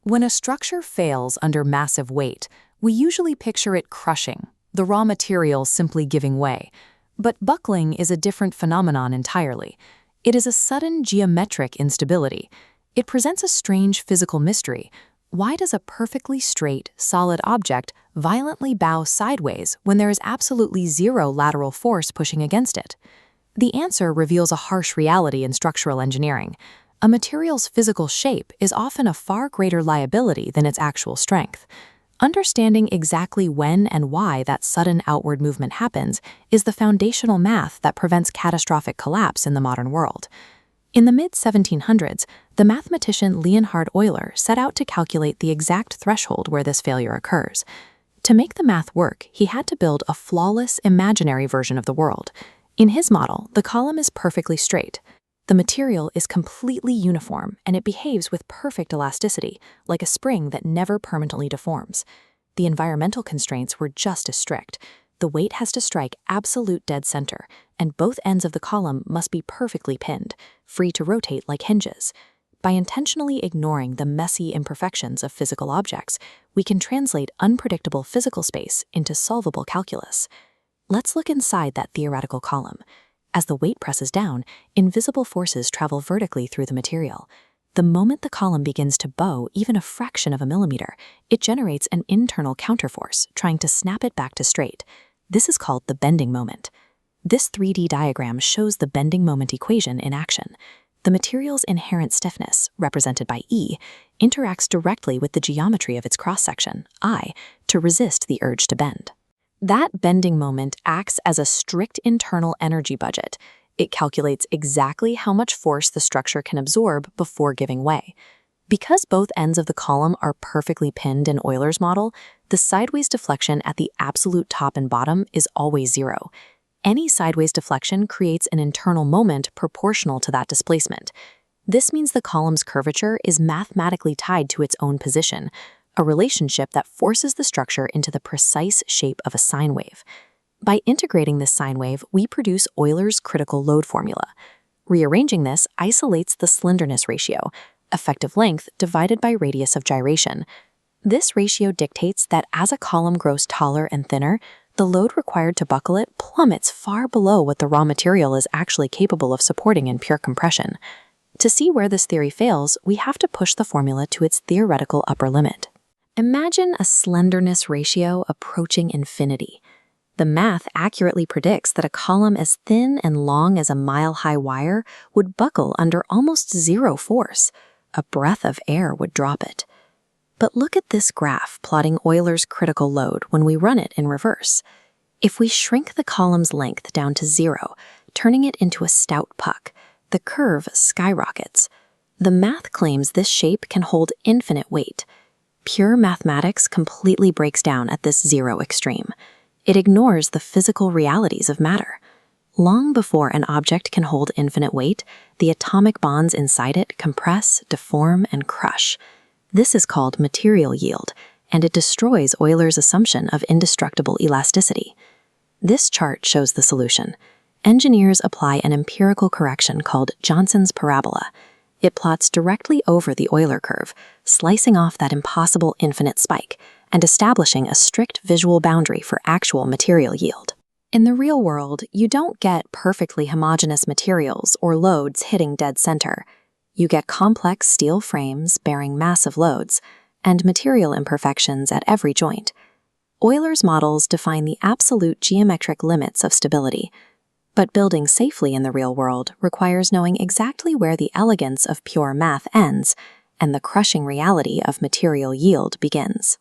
When a structure fails under massive weight, we usually picture it crushing, the raw materials simply giving way. But buckling is a different phenomenon entirely. It is a sudden geometric instability. It presents a strange physical mystery. Why does a perfectly straight, solid object violently bow sideways when there is absolutely zero lateral force pushing against it? The answer reveals a harsh reality in structural engineering. A material's physical shape is often a far greater liability than its actual strength. Understanding exactly when and why that sudden outward movement happens is the foundational math that prevents catastrophic collapse in the modern world. In the mid-1700s, the mathematician Leonhard Euler set out to calculate the exact threshold where this failure occurs. To make the math work, he had to build a flawless, imaginary version of the world. In his model, the column is perfectly straight. The material is completely uniform, and it behaves with perfect elasticity, like a spring that never permanently deforms. The environmental constraints were just as strict. The weight has to strike absolute dead center, and both ends of the column must be perfectly pinned, free to rotate like hinges. By intentionally ignoring the messy imperfections of physical objects, we can translate unpredictable physical space into solvable calculus. Let's look inside that theoretical column. As the weight presses down, invisible forces travel vertically through the material. The moment the column begins to bow even a fraction of a millimeter, it generates an internal counterforce, trying to snap it back to straight. This is called the bending moment. This 3D diagram shows the bending moment equation in action. The material's inherent stiffness, represented by E, interacts directly with the geometry of its cross-section, I, to resist the urge to bend. That bending moment acts as a strict internal energy budget. It calculates exactly how much force the structure can absorb before giving way. Because both ends of the column are perfectly pinned in Euler's model, the sideways deflection at the absolute top and bottom is always zero. Any sideways deflection creates an internal moment proportional to that displacement. This means the column's curvature is mathematically tied to its own position, a relationship that forces the structure into the precise shape of a sine wave. By integrating this sine wave, we produce Euler's critical load formula. Rearranging this isolates the slenderness ratio, effective length divided by radius of gyration. This ratio dictates that as a column grows taller and thinner, the load required to buckle it plummets far below what the raw material is actually capable of supporting in pure compression. To see where this theory fails, we have to push the formula to its theoretical upper limit. Imagine a slenderness ratio approaching infinity. The math accurately predicts that a column as thin and long as a mile-high wire would buckle under almost zero force. A breath of air would drop it. But look at this graph plotting Euler's critical load when we run it in reverse. If we shrink the column's length down to zero, turning it into a stout puck, the curve skyrockets. The math claims this shape can hold infinite weight. Pure mathematics completely breaks down at this zero extreme. It ignores the physical realities of matter. Long before an object can hold infinite weight, the atomic bonds inside it compress, deform, and crush. This is called material yield, and it destroys Euler's assumption of indestructible elasticity. This chart shows the solution. Engineers apply an empirical correction called Johnson's parabola. It plots directly over the Euler curve, slicing off that impossible infinite spike and establishing a strict visual boundary for actual material yield. In the real world, you don't get perfectly homogeneous materials or loads hitting dead center. You get complex steel frames bearing massive loads and material imperfections at every joint. Euler's models define the absolute geometric limits of stability, but building safely in the real world requires knowing exactly where the elegance of pure math ends and the crushing reality of material yield begins.